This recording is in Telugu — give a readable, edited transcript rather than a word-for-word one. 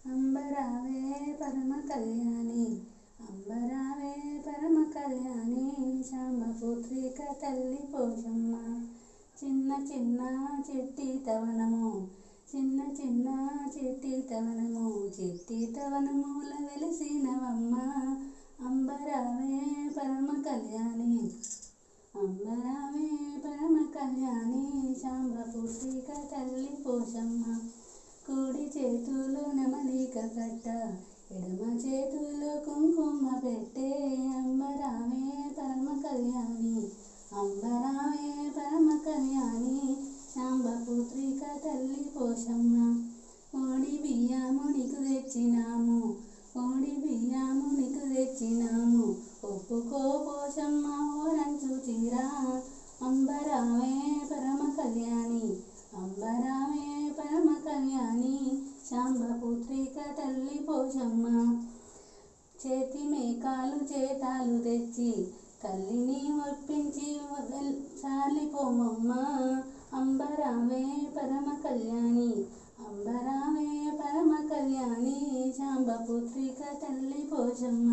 అంబరావే పరమ కళ్యాణి, అంబరావే పరమ కళ్యాణి, శాంబపుత్రిక తల్లి పోషమ్మ. చిన్న చిన్న చిట్టి తవనము, చిన్న చిన్న చిట్టి తవనము, చిట్టి తవనముల వెలిసినవమ్మ. అంబరావే పరమ కళ్యాణి, అంబరావే పరమ కళ్యాణి, శాంబపుత్రిక తల్లి పోషమ్మ. కుడి చేతులో నెమలిక కట్ట, ఎడమ చేతులో కుంకుమ పెట్టే, అంబరావే పరమ కళ్యాణి, అంబరావే పరమ కళ్యాణి, శాంబపుత్రిక తల్లి పోషమ్మ. ఓడి బియ్యము నీకు తెచ్చినాము, ఓడి బియ్యము నీకు తెచ్చినాము, ఒప్పుకో పోషమ్మ ఓరంచు చీరా. అంబరావే పరమ కళ్యాణి, అంబరావే పరమ కళ్యాణి, శాంబపుత్రిక తల్లి పోషమ్మ. చేతి మేకాలు చేతాలు తెచ్చి తల్లిని ఒప్పించి సాలిపోమమ్మ. అంబరావే పరమ కళ్యాణి, అంబరావే పరమ కళ్యాణి, శాంబపుత్రిక తల్లి పోషమ్మ.